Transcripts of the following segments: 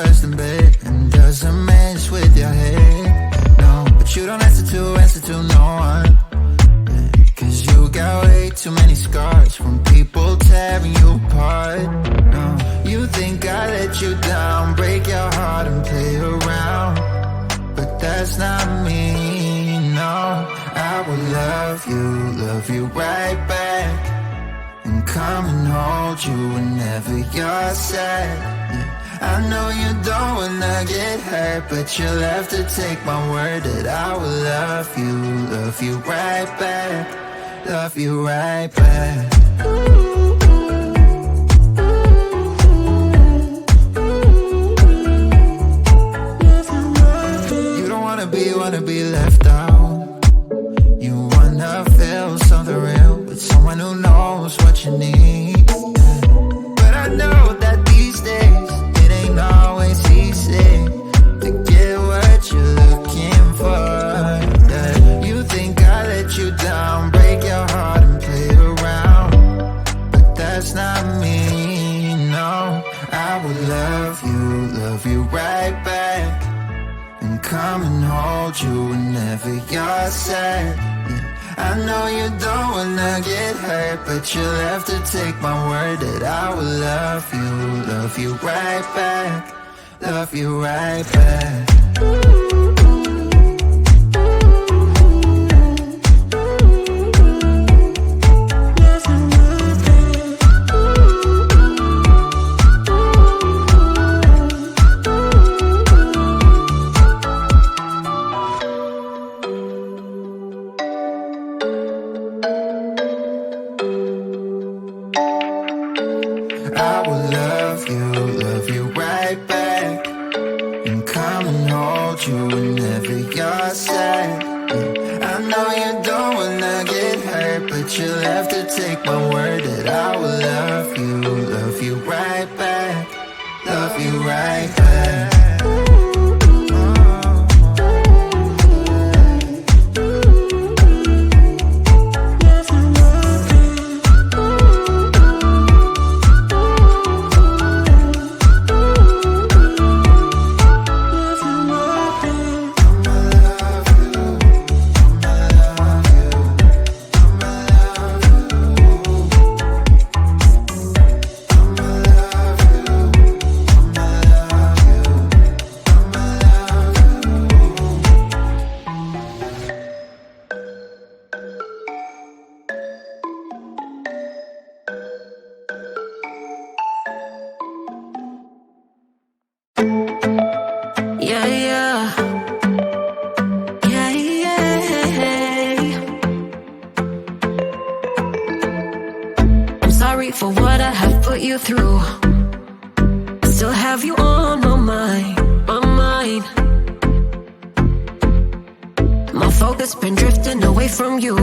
first in bed and doesn't mess with your head. No, but you don't answer to no one. Cause you got way too many scars from people tearing you apart. No, you think I let you down, break your heart and play around, but that's not me, no. I will love you right back, and come and hold you whenever you're sad. I know you don't wanna get hurt, but you'll have to take my word that I will love you right back, love you right back. You don't wanna be left out. You wanna feel something real with someone who knows what you need. But I know that these days it ain't always easy to get what you're looking for. Yeah. You think I let you down, break your heart and play around, but that's not me, no. I will love you right back, and come and hold you whenever you're sad. Yeah. I know you don't wanna get hurt, but you'll have to take my word that I will love you right back, love you right back. I will love you right back, and come and hold you whenever you're sad. Yeah. I know you don't wanna get hurt, but you'll have to take my word that I will love you right back, love you right back. For what I have put you through, still have you on my mind. My focus been drifting away from you.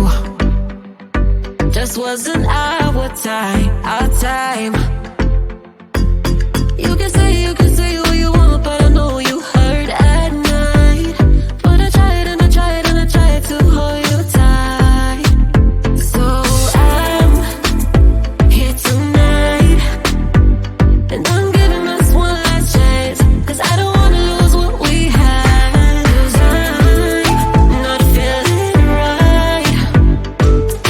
Just wasn't our time. You can say what you want, but I know you hurt at night. But I tried and I tried and I tried to hold you tight. So I'm here tonight, and I'm giving us one last chance, 'cause I don't wanna lose what we had. 'Cause I'm not feeling right,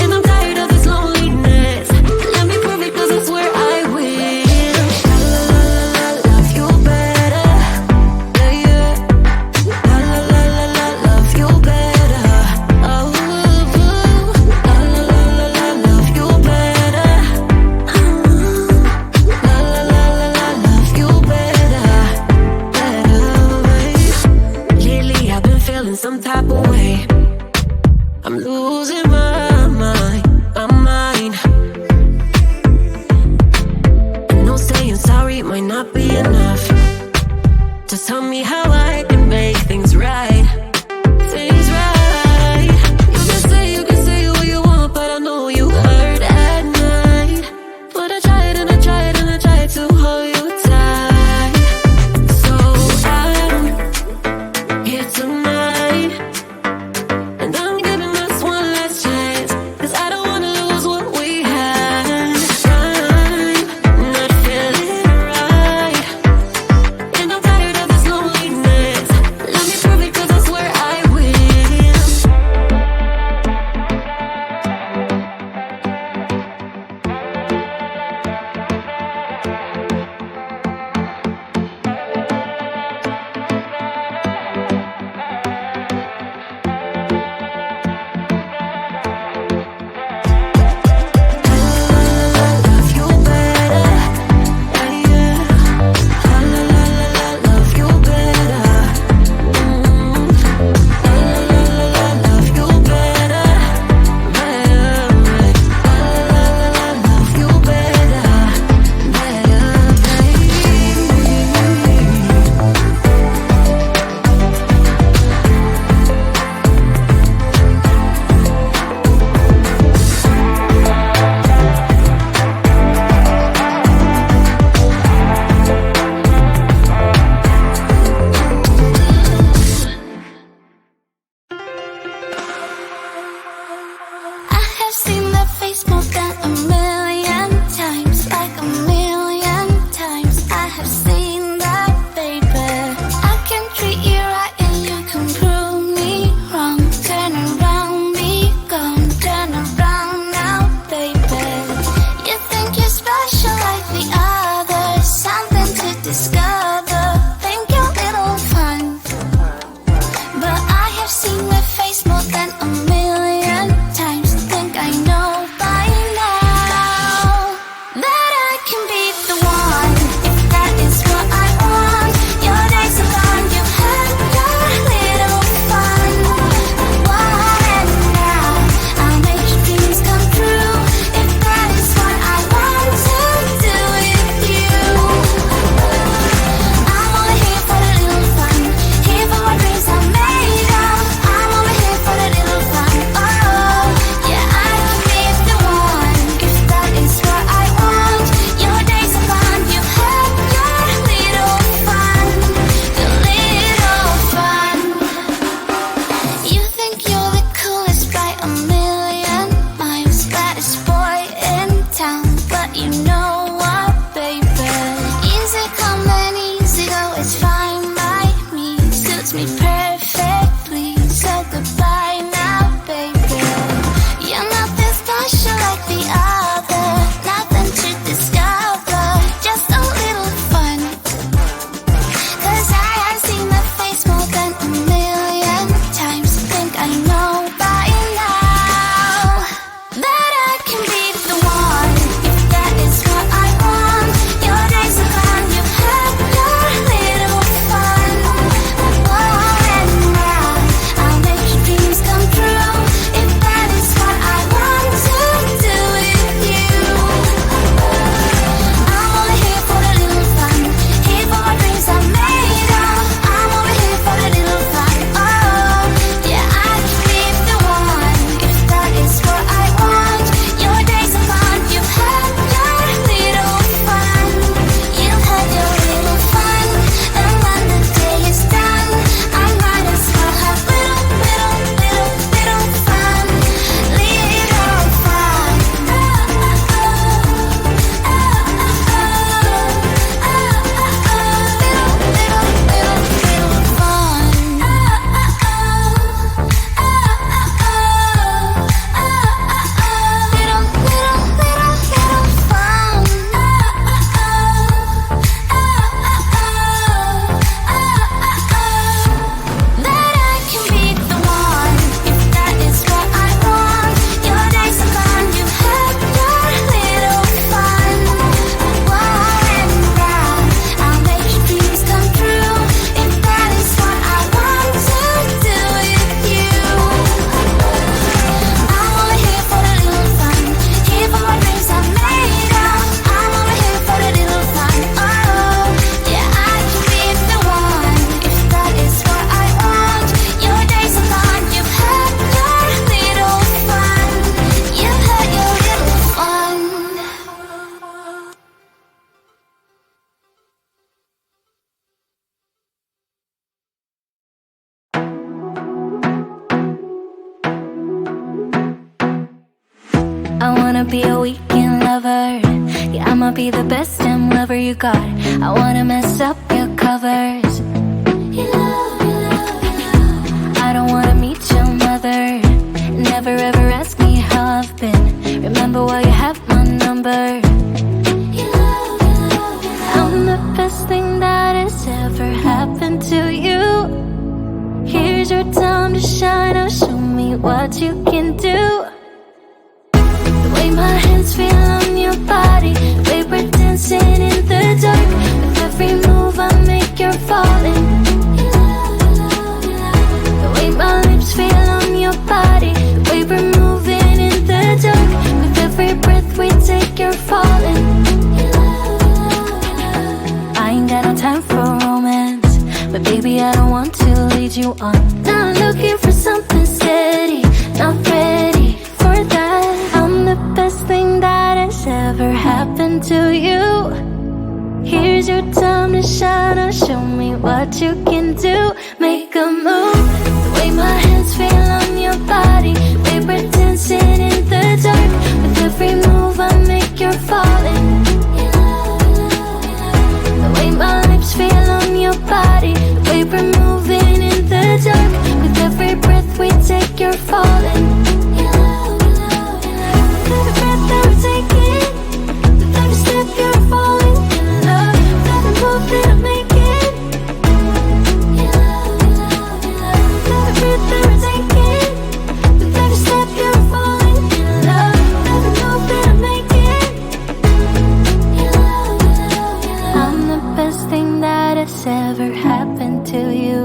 and I'm tired of this loneliness. Let me prove it, 'cause I swear I will. Love you better, yeah. Love you better. Oh, love you better. Love you better, Lately I've been feeling some type of way. I'm losing my mind. I know saying sorry might not be enough. Just tell me how I can make things right. You can say what you want, but I know you hurt at night. But I tried and I tried and I tried to hold you tight. So I'm here tonight, and I'm giving us one last wanna be a weekend lover. Yeah, I'ma be the best damn lover you got. I wanna mess up your covers. I don't wanna meet your mother. Never ever ask me how I've been. Remember while you have my number. I'm the best thing that has ever happened to you. Here's your time to shine. Now show me what you can do. The way my hands feel on your body, the way we're dancing in the dark. With every move I make, you're falling. The way my lips feel on your body, the way we're moving in the dark. With every breath we take, you're falling. I ain't got no time for romance, but baby I don't want to lead you on. Now I'm looking for something steady, not ready for that. I'm the best thing that has ever happened to you. Here's your time to shine. Now show me what you can do. Make a move. The way my hands feel on your body, the way we're dancing in the dark. With every move I make, you're falling. The way my lips feel on your body, the way we're moving in the dark. With every breath we take, you're falling. With every breath that we're taking, with every step you're falling in love. With every move that I'm making, with every breath that we're taking, with every step you're falling in love. With every move that I'm making, I'm the best thing that has ever happened to you.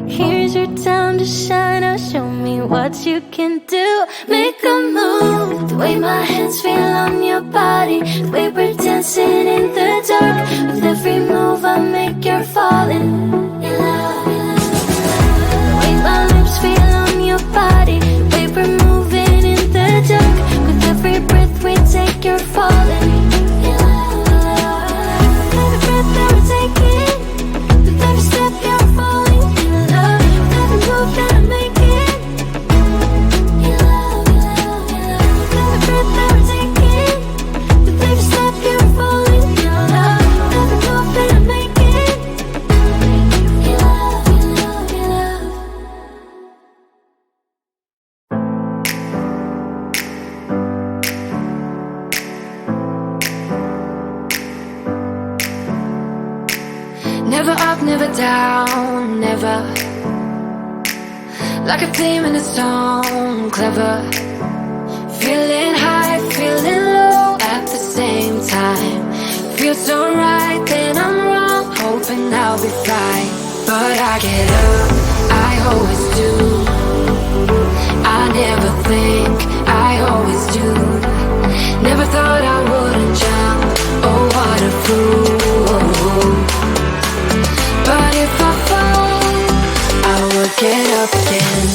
Here's your time to shine. Now show me what you can do. Make a move. The way my hands feel on your body, the way we're dancing in the dark. With every move I make, you're falling. The way my lips feel on your body, the way we're moving in the dark. With every breath we take, you're falling. With every breath that we're taking, with every step you're falling in love. With every move that I'm making, with every breath that we're taking, with every step you're falling in love. With every move that I'm making, Never up, never down, never. Like a theme in a song, clever. Feeling high, feeling low at the same time. Feels so right, then I'm wrong, hoping I'll be fine. But I get up, I always do. I never think, I always do. Never thought I wouldn't jump, oh what a fool. But if I fall, I will get up again.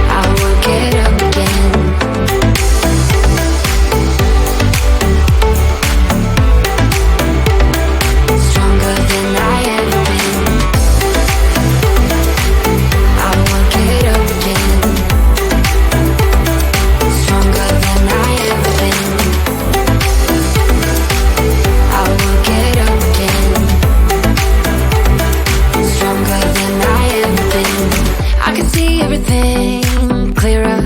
I will get up again. Stronger than I ever been. I will get up again. Stronger than I ever been. I will get up again. Stronger than I ever been. I can see everything clearer.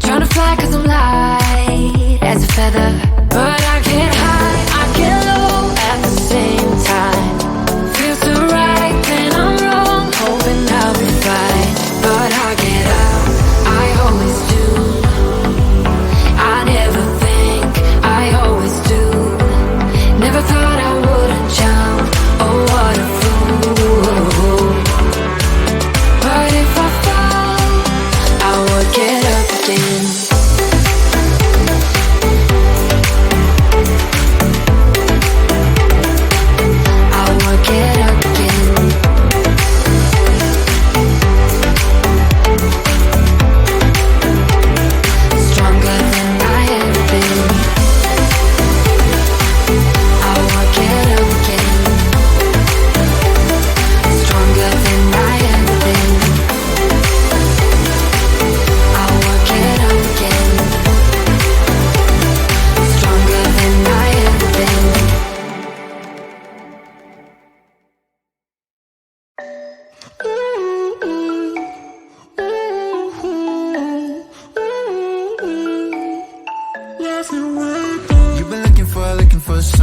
Trying to fly 'cause I'm light as a feather. But I get high, I get low at the same time. Feels so right, then I'm wrong, hoping I'll be fine. But I get up, I always do. I never think, I always do. Never thought I wouldn't jump, oh what a fool. But if I fall, I will get up again.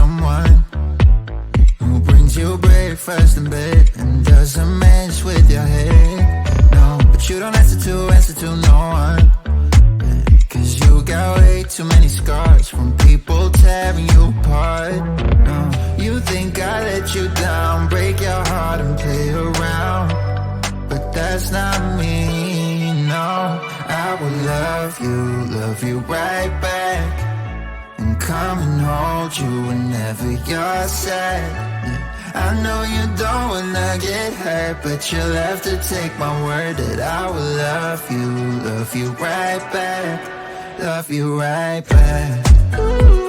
someone who brings you breakfast in bed and doesn't mess with your head. No, but you don't answer to no one, 'cause you got way too many scars from people tearing you apart. No, you think I let you down, break your heart and play around, but that's not me, no. I will love you right back, and come and hold you whenever you're sad. Yeah. I know you don't wanna get hurt, but you'll have to take my word that I will love you right back, love you right back. Ooh.